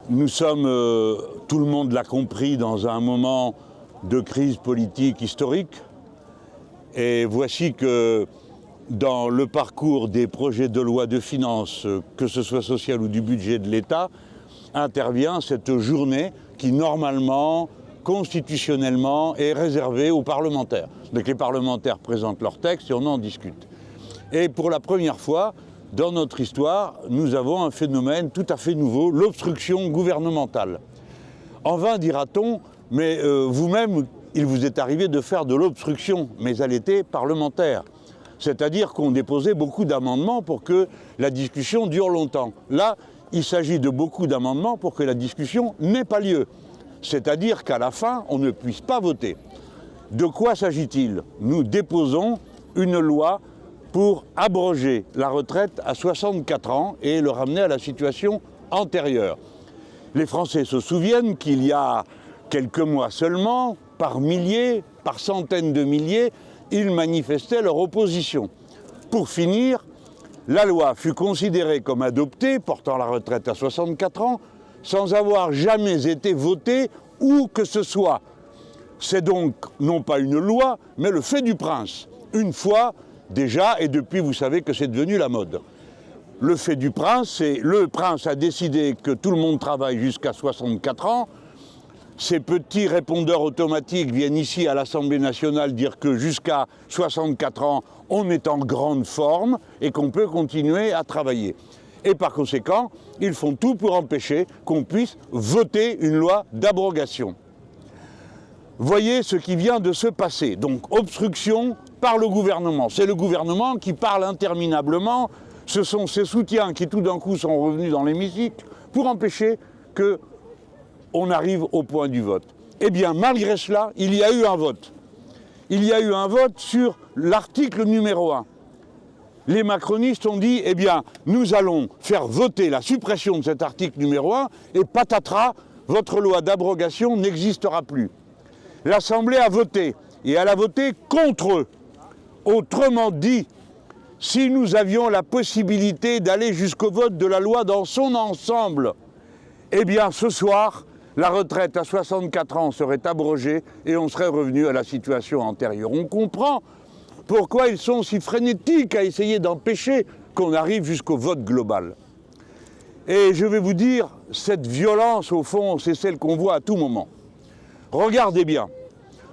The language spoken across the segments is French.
Nous sommes, tout le monde l'a compris, dans un moment de crise politique historique. Et voici que dans le parcours des projets de loi de finances, que ce soit social ou du budget de l'État, intervient cette journée qui normalement, constitutionnellement, est réservée aux parlementaires. Donc les parlementaires présentent leurs textes et on en discute. Et pour la première fois, dans notre histoire, nous avons un phénomène tout à fait nouveau, l'obstruction gouvernementale. En vain dira-t-on, mais vous-même, il vous est arrivé de faire de l'obstruction, mais elle était parlementaire. C'est-à-dire qu'on déposait beaucoup d'amendements pour que la discussion dure longtemps. Là, il s'agit de beaucoup d'amendements pour que la discussion n'ait pas lieu. C'est-à-dire qu'à la fin, on ne puisse pas voter. De quoi s'agit-il? Nous déposons une loi pour abroger la retraite à 64 ans et le ramener à la situation antérieure. Les Français se souviennent qu'il y a quelques mois seulement, par milliers, par centaines de milliers, ils manifestaient leur opposition. Pour finir, la loi fut considérée comme adoptée, portant la retraite à 64 ans, sans avoir jamais été votée où que ce soit. C'est donc non pas une loi, mais le fait du prince. Une fois déjà, et depuis vous savez que c'est devenu la mode. Le fait du prince, c'est le prince a décidé que tout le monde travaille jusqu'à 64 ans. Ces petits répondeurs automatiques viennent ici à l'Assemblée nationale dire que jusqu'à 64 ans, on est en grande forme et qu'on peut continuer à travailler. Et par conséquent, ils font tout pour empêcher qu'on puisse voter une loi d'abrogation. Voyez ce qui vient de se passer. Donc, obstruction par le gouvernement. C'est le gouvernement qui parle interminablement. Ce sont ses soutiens qui, tout d'un coup, sont revenus dans l'hémicycle pour empêcher qu'on arrive au point du vote. Eh bien, malgré cela, il y a eu un vote. Il y a eu un vote sur l'article numéro 1. Les macronistes ont dit, eh bien, nous allons faire voter la suppression de cet article numéro 1 et patatras, votre loi d'abrogation n'existera plus. L'Assemblée a voté, et elle a voté contre eux. Autrement dit, si nous avions la possibilité d'aller jusqu'au vote de la loi dans son ensemble, eh bien ce soir, la retraite à 64 ans serait abrogée et on serait revenu à la situation antérieure. On comprend pourquoi ils sont si frénétiques à essayer d'empêcher qu'on arrive jusqu'au vote global. Et je vais vous dire, cette violence, au fond, c'est celle qu'on voit à tout moment. Regardez bien,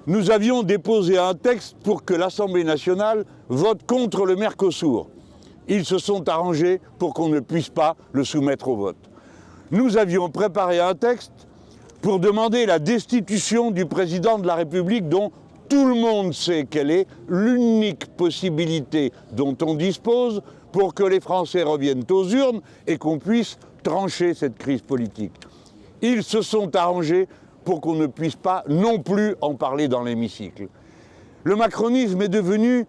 nous avions déposé un texte pour que l'Assemblée nationale vote contre le Mercosur. Ils se sont arrangés pour qu'on ne puisse pas le soumettre au vote. Nous avions préparé un texte pour demander la destitution du président de la République dont tout le monde sait quelle est l'unique possibilité dont on dispose pour que les Français reviennent aux urnes et qu'on puisse trancher cette crise politique. Ils se sont arrangés pour qu'on ne puisse pas non plus en parler dans l'hémicycle. Le macronisme est devenu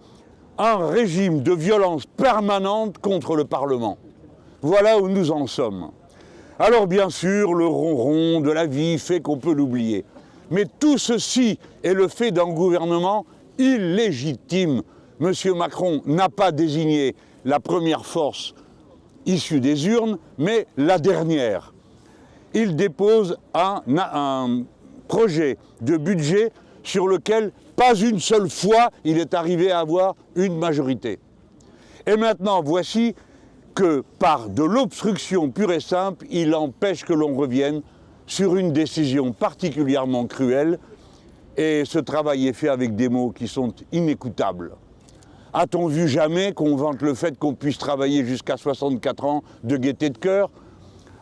un régime de violence permanente contre le Parlement. Voilà où nous en sommes. Alors bien sûr, le ronron de la vie fait qu'on peut l'oublier. Mais tout ceci est le fait d'un gouvernement illégitime. M. Macron n'a pas désigné la première force issue des urnes, mais la dernière. Il dépose un projet de budget sur lequel, pas une seule fois, il est arrivé à avoir une majorité. Et maintenant, voici que par de l'obstruction pure et simple, il empêche que l'on revienne sur une décision particulièrement cruelle, et ce travail est fait avec des mots qui sont inécoutables. A-t-on vu jamais qu'on vante le fait qu'on puisse travailler jusqu'à 64 ans de gaieté de cœur?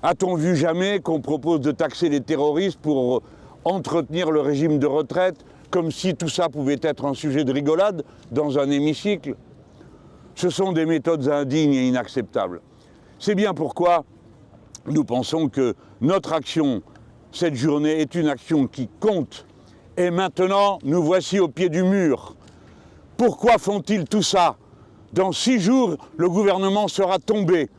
A-t-on vu jamais qu'on propose de taxer les terroristes pour entretenir le régime de retraite, comme si tout ça pouvait être un sujet de rigolade dans un hémicycle? Ce sont des méthodes indignes et inacceptables. C'est bien pourquoi nous pensons que notre action, cette journée, est une action qui compte. Et maintenant, nous voici au pied du mur. Pourquoi font-ils tout ça? Dans 6 jours, le gouvernement sera tombé.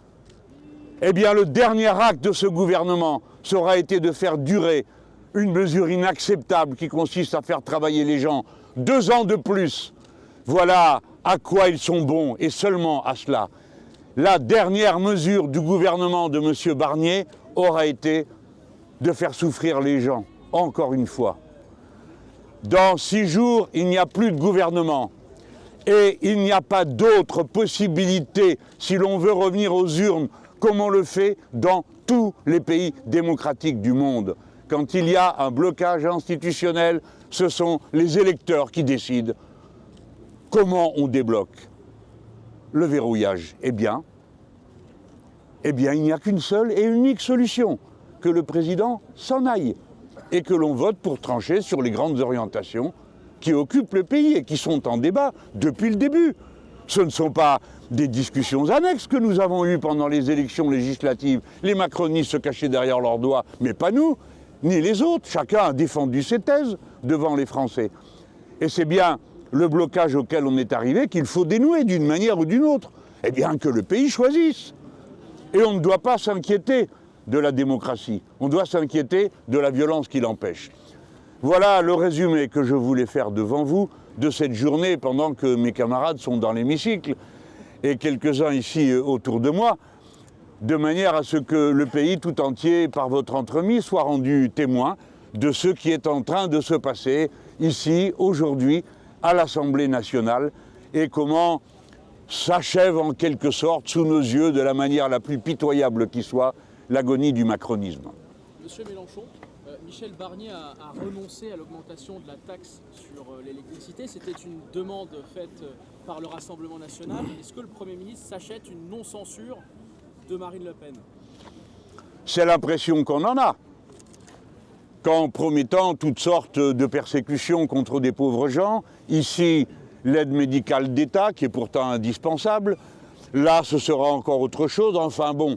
Eh bien, le dernier acte de ce gouvernement aura été de faire durer une mesure inacceptable qui consiste à faire travailler les gens 2 ans de plus. Voilà à quoi ils sont bons, et seulement à cela. La dernière mesure du gouvernement de M. Barnier aura été de faire souffrir les gens, encore une fois. Dans 6 jours, il n'y a plus de gouvernement. Et il n'y a pas d'autre possibilité, si l'on veut revenir aux urnes, comme on le fait dans tous les pays démocratiques du monde. Quand il y a un blocage institutionnel, ce sont les électeurs qui décident comment on débloque le verrouillage. Eh bien, il n'y a qu'une seule et unique solution, que le président s'en aille et que l'on vote pour trancher sur les grandes orientations qui occupent le pays et qui sont en débat depuis le début. Ce ne sont pas des discussions annexes que nous avons eues pendant les élections législatives. Les macronistes se cachaient derrière leurs doigts, mais pas nous, ni les autres. Chacun a défendu ses thèses devant les Français. Et c'est bien le blocage auquel on est arrivé qu'il faut dénouer d'une manière ou d'une autre. Eh bien, que le pays choisisse. Et on ne doit pas s'inquiéter de la démocratie. On doit s'inquiéter de la violence qui l'empêche. Voilà le résumé que je voulais faire devant vous de cette journée pendant que mes camarades sont dans l'hémicycle et quelques-uns ici autour de moi, de manière à ce que le pays tout entier, par votre entremise, soit rendu témoin de ce qui est en train de se passer ici, aujourd'hui, à l'Assemblée nationale, et comment s'achève en quelque sorte sous nos yeux, de la manière la plus pitoyable qui soit, l'agonie du macronisme. Monsieur Mélenchon, Michel Barnier a renoncé à l'augmentation de la taxe sur l'électricité. C'était une demande faite par le Rassemblement national. Est-ce que le Premier ministre s'achète une non-censure de Marine Le Pen? C'est l'impression qu'on en a. Qu'en promettant toutes sortes de persécutions contre des pauvres gens, ici l'aide médicale d'État qui est pourtant indispensable, là ce sera encore autre chose, enfin bon.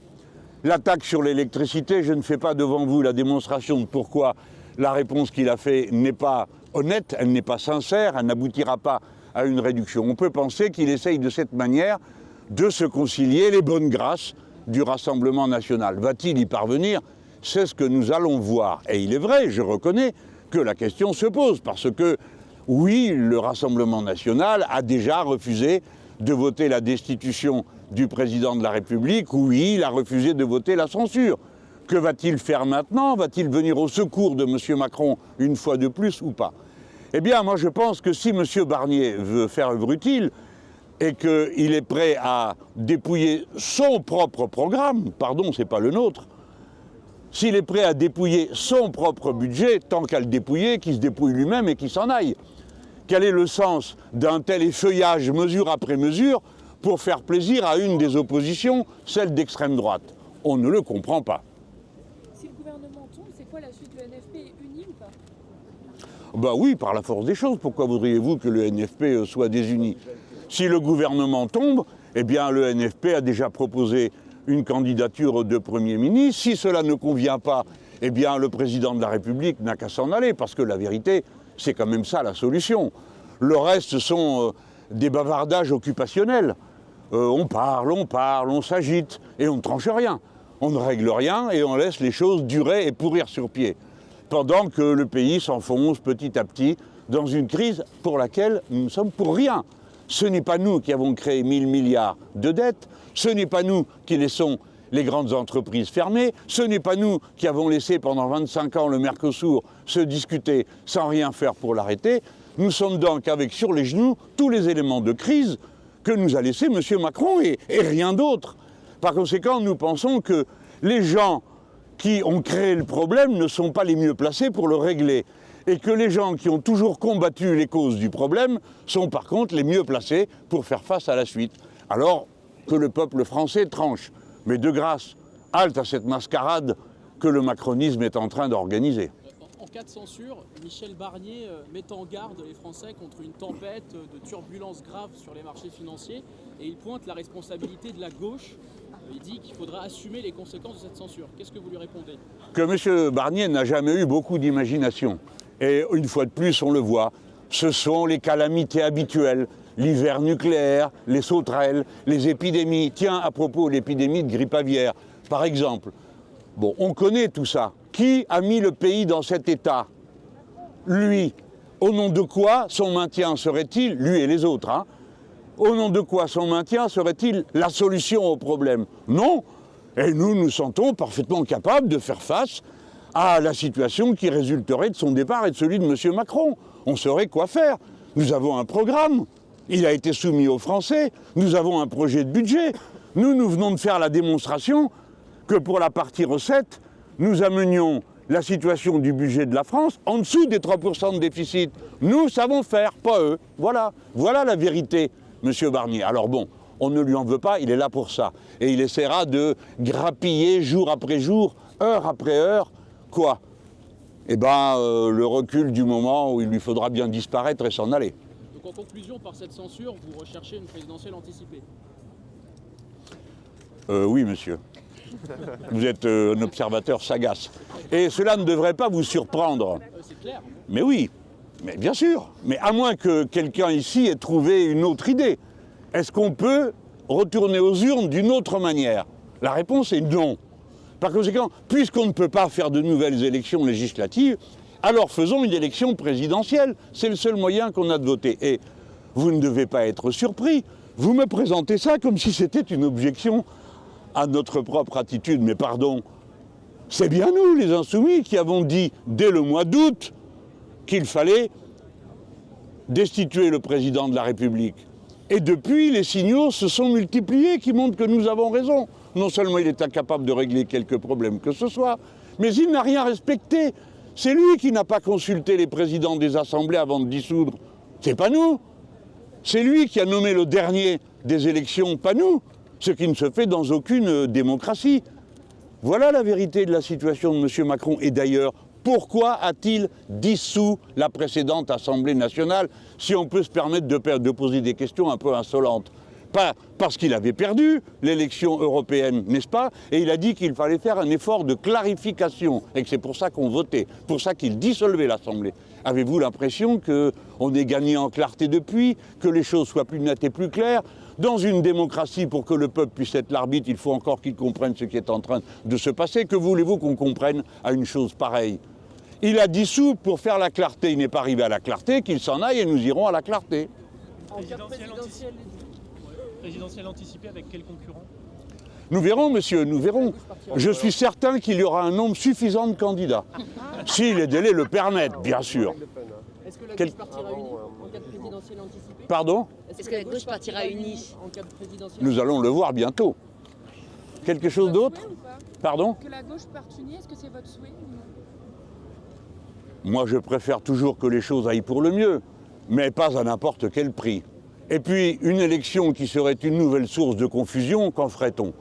La taxe sur l'électricité, je ne fais pas devant vous la démonstration de pourquoi la réponse qu'il a faite n'est pas honnête, elle n'est pas sincère, elle n'aboutira pas à une réduction. On peut penser qu'il essaye de cette manière de se concilier les bonnes grâces du Rassemblement national. Va-t-il y parvenir? C'est ce que nous allons voir. Et il est vrai, je reconnais, que la question se pose, parce que, oui, le Rassemblement national a déjà refusé de voter la destitution du président de la République, oui, il a refusé de voter la censure. Que va-t-il faire maintenant? Va-t-il venir au secours de M. Macron une fois de plus ou pas? Eh bien, moi je pense que si M. Barnier veut faire œuvre utile et qu'il est prêt à dépouiller son propre programme, pardon, c'est pas le nôtre, s'il est prêt à dépouiller son propre budget, tant qu'à le dépouiller, qu'il se dépouille lui-même et qu'il s'en aille. Quel est le sens d'un tel effeuillage mesure après mesure pour faire plaisir à une des oppositions, celle d'extrême droite? On ne le comprend pas. Si le gouvernement tombe, c'est quoi la suite? Le NFP est uni ou pas? Ben oui, par la force des choses. Pourquoi voudriez-vous que le NFP soit désuni? Si le gouvernement tombe, eh bien le NFP a déjà proposé une candidature de Premier ministre. Si cela ne convient pas, eh bien le président de la République n'a qu'à s'en aller, parce que la vérité, c'est quand même ça la solution. Le reste sont des bavardages occupationnels. On parle, on s'agite et on ne tranche rien. On ne règle rien et on laisse les choses durer et pourrir sur pied. Pendant que le pays s'enfonce petit à petit dans une crise pour laquelle nous ne sommes pour rien. Ce n'est pas nous qui avons créé 1000 milliards de dettes, ce n'est pas nous qui laissons les grandes entreprises fermées, ce n'est pas nous qui avons laissé pendant 25 ans le Mercosur se discuter sans rien faire pour l'arrêter. Nous sommes donc avec sur les genoux tous les éléments de crise que nous a laissé M. Macron et rien d'autre. Par conséquent, nous pensons que les gens qui ont créé le problème ne sont pas les mieux placés pour le régler. Et que les gens qui ont toujours combattu les causes du problème sont par contre les mieux placés pour faire face à la suite. Alors que le peuple français tranche. Mais de grâce, halte à cette mascarade que le macronisme est en train d'organiser. En cas de censure, Michel Barnier met en garde les Français contre une tempête de turbulences graves sur les marchés financiers et il pointe la responsabilité de la gauche. Il dit qu'il faudra assumer les conséquences de cette censure. Qu'est-ce que vous lui répondez? Que M. Barnier n'a jamais eu beaucoup d'imagination. Et une fois de plus, on le voit, ce sont les calamités habituelles, l'hiver nucléaire, les sauterelles, les épidémies. Tiens, à propos de l'épidémie de grippe aviaire, par exemple. Bon, on connaît tout ça. Qui a mis le pays dans cet état? Lui. Au nom de quoi son maintien serait-il, lui et les autres, hein, au nom de quoi son maintien serait-il la solution au problème? Non. Et nous nous sentons parfaitement capables de faire face à la situation qui résulterait de son départ et de celui de M. Macron. On saurait quoi faire. Nous avons un programme, il a été soumis aux Français, nous avons un projet de budget. Nous venons de faire la démonstration que pour la partie recettes, nous amenions la situation du budget de la France en dessous des 3% de déficit. Nous savons faire, pas eux. Voilà la vérité, M. Barnier. Alors bon, on ne lui en veut pas, il est là pour ça. Et il essaiera de grappiller jour après jour, heure après heure, quoi ? Eh bien, le recul du moment où il lui faudra bien disparaître et s'en aller. Donc en conclusion, par cette censure, vous recherchez une présidentielle anticipée? Oui, monsieur. Vous êtes un observateur sagace. Et cela ne devrait pas vous surprendre. C'est clair. Mais oui, mais bien sûr. Mais à moins que quelqu'un ici ait trouvé une autre idée. Est-ce qu'on peut retourner aux urnes d'une autre manière? La réponse est non. Par conséquent, puisqu'on ne peut pas faire de nouvelles élections législatives, alors faisons une élection présidentielle. C'est le seul moyen qu'on a de voter. Et vous ne devez pas être surpris. Vous me présentez ça comme si c'était une objection à notre propre attitude. Mais pardon, c'est bien nous, les Insoumis, qui avons dit dès le mois d'août qu'il fallait destituer le président de la République. Et depuis, les signaux se sont multipliés qui montrent que nous avons raison. Non seulement il est incapable de régler quelques problèmes que ce soit, mais il n'a rien respecté. C'est lui qui n'a pas consulté les présidents des assemblées avant de dissoudre. C'est pas nous. C'est lui qui a nommé le dernier des élections, pas nous. Ce qui ne se fait dans aucune démocratie. Voilà la vérité de la situation de M. Macron. Et d'ailleurs, pourquoi a-t-il dissous la précédente Assemblée nationale, si on peut se permettre de poser des questions un peu insolentes? Pas parce qu'il avait perdu l'élection européenne, n'est-ce pas? Et il a dit qu'il fallait faire un effort de clarification, et que c'est pour ça qu'on votait, pour ça qu'il dissolvait l'Assemblée. Avez-vous l'impression qu'on ait gagné en clarté depuis, que les choses soient plus nettes et plus claires? Dans une démocratie, pour que le peuple puisse être l'arbitre, il faut encore qu'il comprenne ce qui est en train de se passer. Que voulez-vous qu'on comprenne à une chose pareille? Il a dissous pour faire la clarté. Il n'est pas arrivé à la clarté, qu'il s'en aille et nous irons à la clarté. Présidentielle anticipée avec quel concurrent? Nous verrons, monsieur, nous verrons. Je suis certain qu'il y aura un nombre suffisant de candidats. Si les délais le permettent, bien sûr. Est-ce que la gauche partira unie en cas de présidentielle anticipée? Pardon? Est-ce que la gauche partira unie en cas de présidentielle? Nous allons le voir bientôt. Quelque chose d'autre? Pardon? Que la gauche parte unie, est-ce que c'est votre souhait? Moi, je préfère toujours que les choses aillent pour le mieux, mais pas à n'importe quel prix. Et puis, une élection qui serait une nouvelle source de confusion, qu'en ferait-on?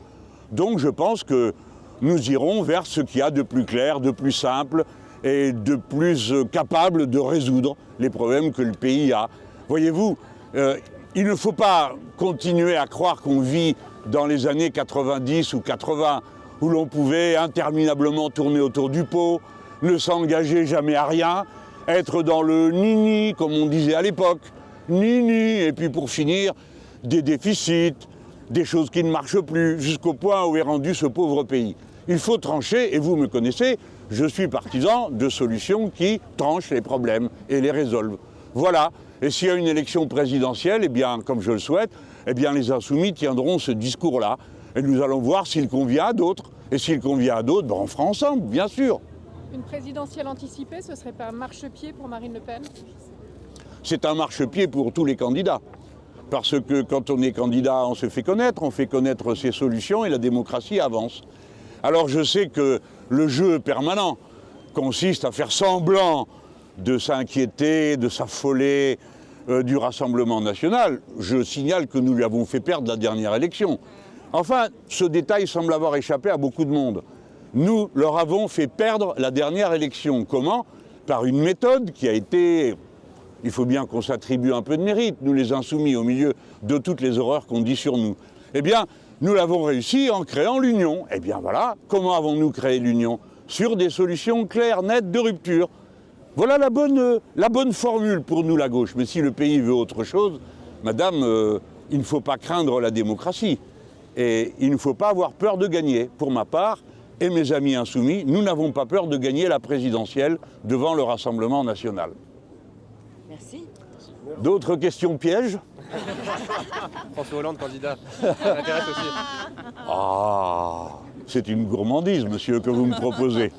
Donc, je pense que nous irons vers ce qu'il y a de plus clair, de plus simple et de plus capable de résoudre les problèmes que le pays a. Voyez-vous, il ne faut pas continuer à croire qu'on vit dans les années 90 ou 80, où l'on pouvait interminablement tourner autour du pot, ne s'engager jamais à rien, être dans le nini, comme on disait à l'époque, nini, et puis pour finir, des déficits, des choses qui ne marchent plus, jusqu'au point où est rendu ce pauvre pays. Il faut trancher, et vous me connaissez, je suis partisan de solutions qui tranchent les problèmes et les résolvent. Voilà. Et s'il y a une élection présidentielle, eh bien, comme je le souhaite, eh bien, les Insoumis tiendront ce discours-là. Et nous allons voir s'il convient à d'autres. Et s'il convient à d'autres, ben, on fera ensemble, bien sûr. Une présidentielle anticipée, ce serait pas un marchepied pour Marine Le Pen? C'est un marchepied pour tous les candidats. Parce que quand on est candidat, on se fait connaître ses solutions et la démocratie avance. Alors je sais que le jeu permanent consiste à faire semblant de s'inquiéter, de s'affoler du Rassemblement national. Je signale que nous lui avons fait perdre la dernière élection. Enfin, ce détail semble avoir échappé à beaucoup de monde. Nous leur avons fait perdre la dernière élection. Comment? Par une méthode qui a été... Il faut bien qu'on s'attribue un peu de mérite, nous les Insoumis, au milieu de toutes les horreurs qu'on dit sur nous. Eh bien, nous l'avons réussi en créant l'Union. Eh bien voilà, comment avons-nous créé l'Union? Sur des solutions claires, nettes, de rupture. Voilà la bonne formule pour nous, la gauche. Mais si le pays veut autre chose, madame, il ne faut pas craindre la démocratie. Et il ne faut pas avoir peur de gagner. Pour ma part, et mes amis insoumis, nous n'avons pas peur de gagner la présidentielle devant le Rassemblement national. Merci. D'autres questions pièges? François Hollande, candidat. Ça m'intéresse aussi. Ah, C'est une gourmandise, monsieur, que vous me proposez.